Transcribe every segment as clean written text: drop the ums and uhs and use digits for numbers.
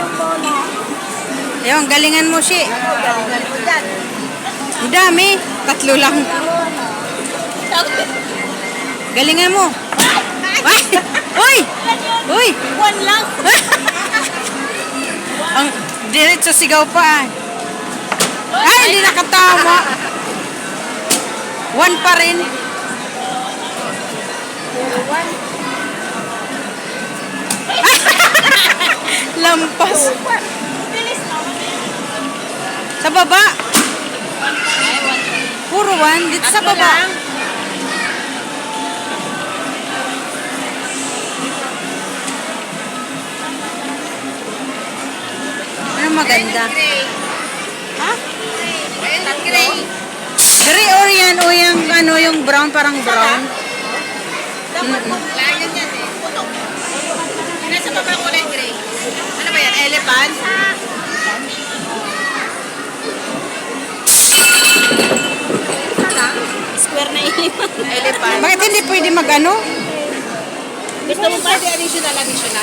yung bola. Ayun, galingan mo si. Galingan mo dyan. Ang dami. 3 lang. Galingan mo. Ay! Uy! Uy! 1 lang. Ang diretso sigaw pa. Ay, hindi nakatama. 1 pa rin. 1. Lampas. Bilis na. Sa baba. Puro 1. Dito sa baba. Ano maganda? Ha? Gray. Gray or yan o yung, ano, yung brown, parang brown. Layan yan eh. Putok. Nasa baba kulay gray. Ano ba yan? Elephant? Square na elephant. Bakit hindi pwede mag-ano? Gusto mo pwede additional?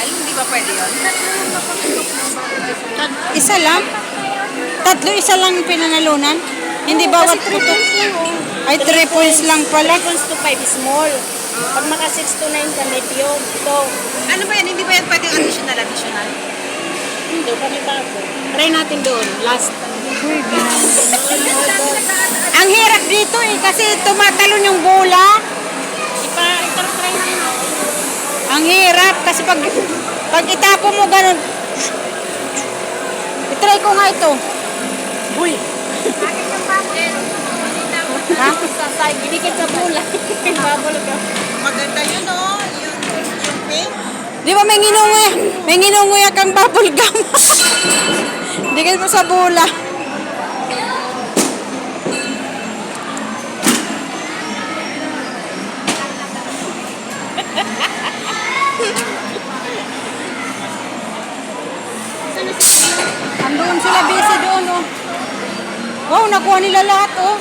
Hindi ba pwede yun? Isa lang? 3, isa lang pinanalunan? Hindi bawat putok? Ay, 3 points lang pala. 3 points to 5 small. Pag maka 6 to 9 ka, may piyon. Ito, Ano ba yan? Hindi ba yan pwede additional? hindi, kami bago. Try natin doon. Last. Ang hirap dito eh, kasi tumatalon yung bola. Try natin. Ang hirap, kasi pag itapo mo ganun. I-try ko nga ito. Uy! Ha? Sasay, ginikit sa pula. Babalo ka. Maganda yun oh. Yung pink. Di ba may nginunguya kang bubble gum? Dikit mo sa bola. Andun sila busy doon, oh. Wow, nakuha nila lahat, oh.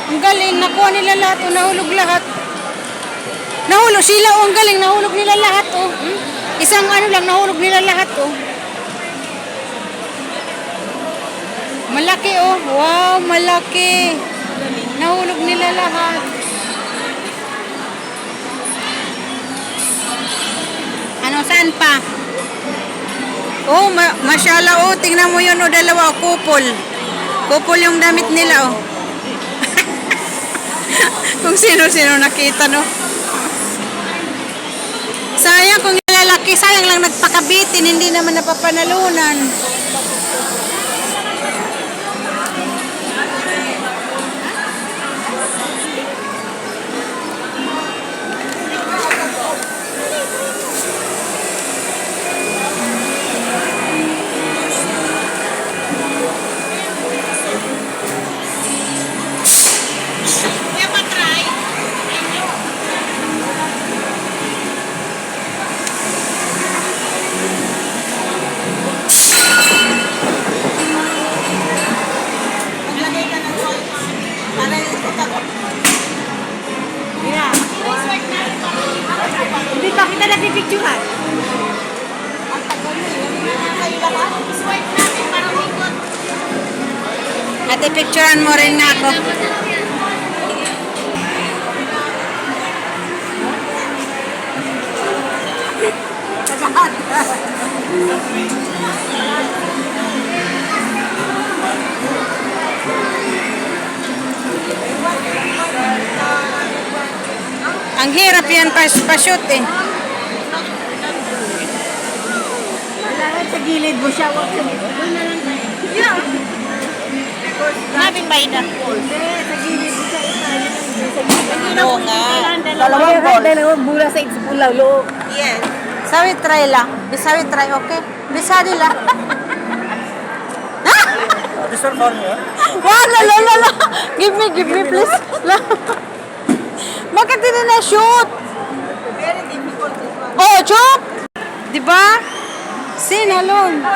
Ang galing, nakuha nila lahat, oh. Nahulog lahat. Nahulog sila, oh. Ang galing, nahulog nila lahat, oh. Isang ano lang, nahulog nila lahat, oh. Malaki, oh. Wow, malaki. Nahulog nila lahat. Ano, saan pa? Oh, masyala, oh. Tingnan mo yun, oh. Dalawa, oh. Kupol. Kupol yung damit nila, oh. Kung sino-sino nakita, no? Sayang kung yung lalaki, sayang lang nagpakabitin, hindi naman napapanalunan. Kaya pa-try. Maglagay ka ng salt. Para yung putak. Hindi pa kita nagpipicturean. Swipe natin para umikot. Ate, picturean mo rin nga ako. Ang hirap yan pa-shoot eh. Kailangan sa gilid mo siya. Huwag sa gilid. Doon na lang tayo. Yeah. Nabing bayda. Hindi, sa gilid mo siya. Sa gilid. Oo nga. Dalawang bula sa itsipulaw loob. Yes. Sabi try lang. Bisawi try, okay? Bisari lang. This one for me, huh? Wow, la. Give me, please. La. Bakit hindi na shoot? Very difficult this one. Oh, shoot! Diba? Sin alone.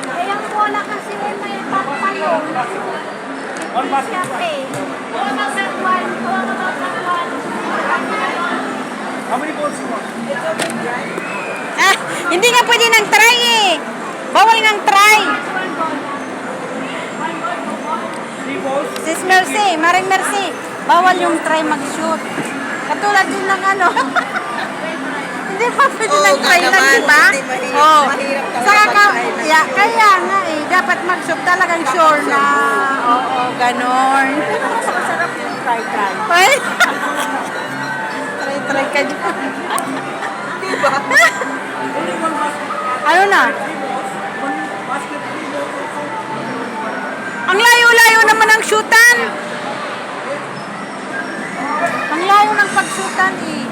Ayang bola kasi may papalong. One basket. One. How many balls you want? Ah, Hindi nga pwede ng try eh. Bawal ng try. Sis Mercy, Maring Mercy. Bawal yung try mag-shoot. Katulad din ng ano. Hindi pa pwede Oo, ng try lang, naman. di ba? Hindi, mahirap- Oo. mahirap talaga Saka mag-try lang. kaya nga eh, dapat mag-shoot talagang sure na. Oo, ganon. Masarap yung try-try. Ay. Try ka dyan. Diba? Ano na? Ang layo-layo naman ang shootan. Ang layo ng pag-shootan eh.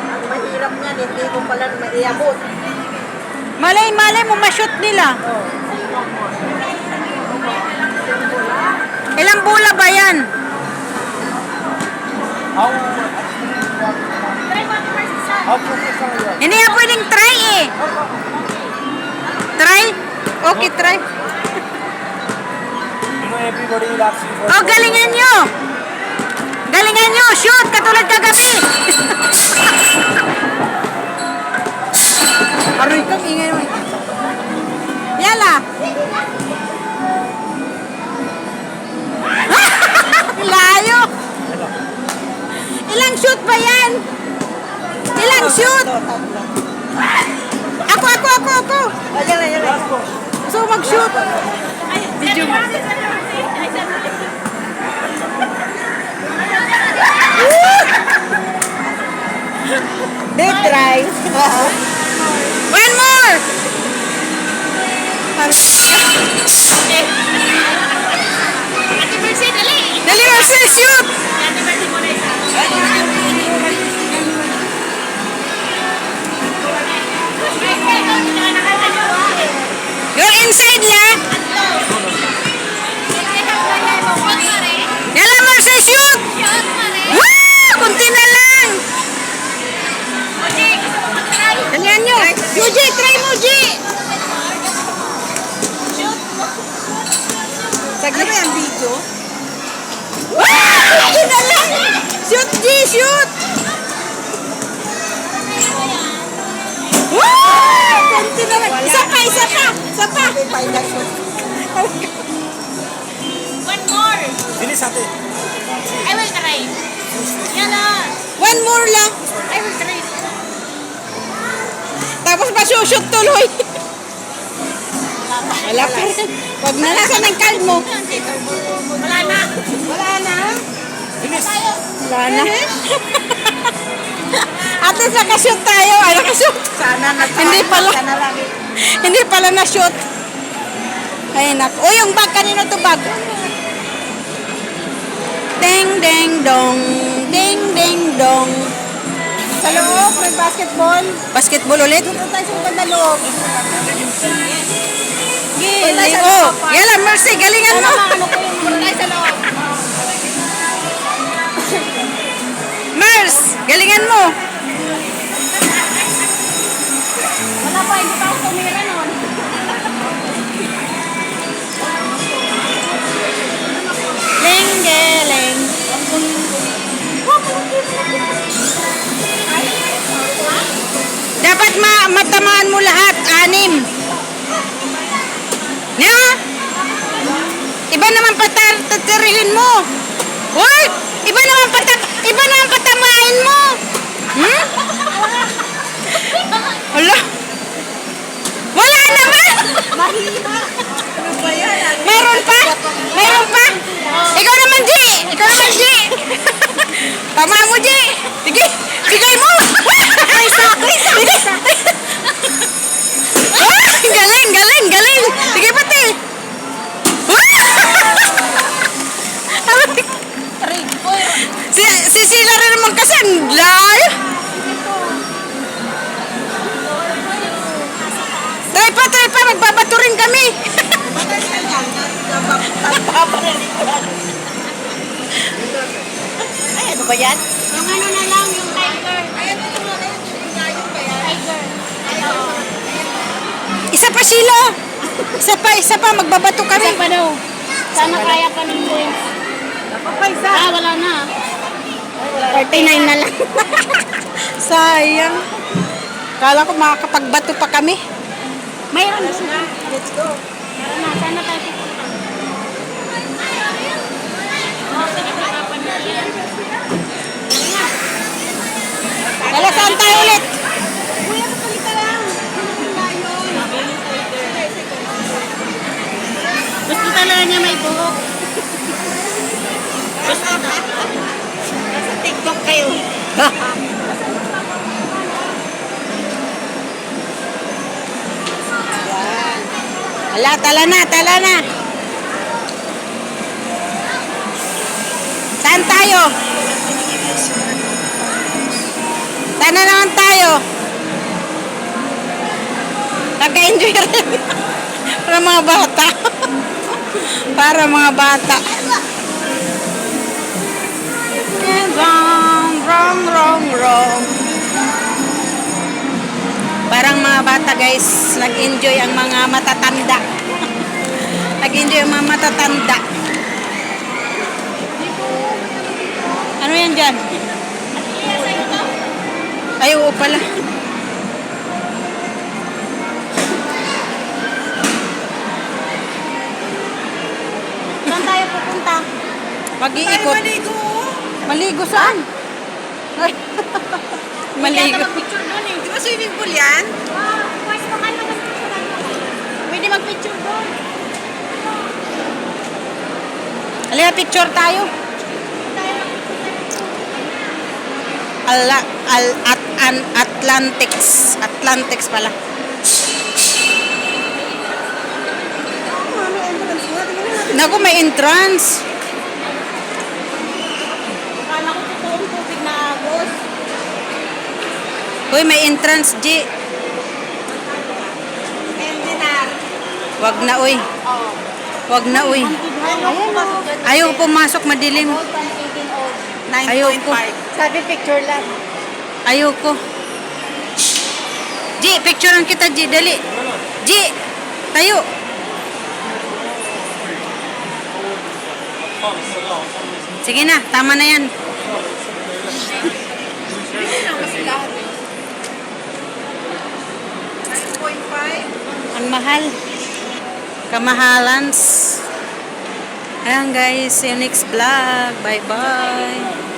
Ang mahirap niyan, hindi mo pala maiabot. Malay-malay mo ma-shoot nila. Ilang bola ba yan? How professional you are? Hindi nga pwedeng try eh. Try? Okay, try. You know everybody will ask you for Oh, galingan nyo! Galingan nyo! Shoot! Katulad kagabi! Aroy kang ingay mo. Yala! Layo! Ilang shoot ba yan? Ilang shoot? Ako! Ayan, ayan, ayan. So mag-shoot. Video mo. They try. One more! Dali, Mercy, shoot! You're inside la. Yala, Mercy, shoot! Woo! Kunti na lang. Dalihan nyo. Yuji, try mo, Ji. Ano ba yung video? Kunti na lang. Shoot, Ji, shoot. Woo! Kunti na lang. Isa pa. One more. Finish ate. I will try. Yala. One more lang. I will try. Tapos pa-shoot tuloy. Wala pa rin. Huwag na lang sa ng card mo. Wala na. Finish. Wala na. At least nakashoot tayo. Ay, nakashoot. Sana na Hindi pala. Sana lang. Hindi pala na-shoot. Ay, naku. O, yung bag. Kanino to bag? Ding, ding, dong. Ding, ding, dong. Sa loob, may basketball. Basketball ulit? Doon tayo sa banda loob. Giling. Oh, yala, Mercy. Galingan mo. Doon tayo sa loob. Mers, galingan mo. Wala pa, hindi pa ako tumira nun. Lenggeleng. Dapat matamaan mo lahat, 6. Nga? Iba naman tatirihin mo. Uy! Iba naman patamain mo. Hmm? Wala. Wala naman. Mayroon pa? Mayroon pa? Ikaw naman, Ji. Tama mo, Ji. Sige. Bigay mo. Sige. Galing. Sige, pati. Si Sila rin naman kasi ang layo. Try pa. Magbabato rin kami. Ay, ano ba yan? Yung ano na lang, yung tiger. Ayan, ito mo na yun. Tiger. Isa pa, Sheila. Isa pa. Magbabato kami. Isa pa daw. Sana kaya pa ng boys. Ah, wala na. 49 na lang. Sayang. Kala ko makakapagbato pa kami. Mayroon doon. Let's go. Tara na, sana tayo pupunta. Wala, saan tayo ulit? Kuya, kapalik ka lang. Gusto talaga niya may buhok. Gusto na. Sa TikTok kayo. Ala, tala na, tala na. Saan tayo? Saan na naman tayo? Nag-enjoy rin. Para mga bata. Para mga bata. Wrong. Parang mga bata guys, nag-enjoy ang mga matatanda. Nag-enjoy ang mga matatanda. Ano yan dyan? Ay, oo pala. Saan tayo pupunta? Pag-iikot. Maligo. Maligo saan? Maligo. Picture doon eh. Di ba swimming pool yan? Wow, pwede ba kayo mag-picture? Pwede mag-picture doon. Halika, picture tayo. Atlantics pala. Naku, may entrance. Akala ko totoong tubig na agos. Uy, may entrance, G. Endinar. Wag na, uy. Wag na, uy. Ayaw pumasok, madilim. 9.5. Sabi picture lang. Ayoko. G, picturean kita, G. Dali. G, tayo. Sige na, tama na yan. Ang mahal. Kamahalans. Ayan guys, see you next vlog. Bye-bye.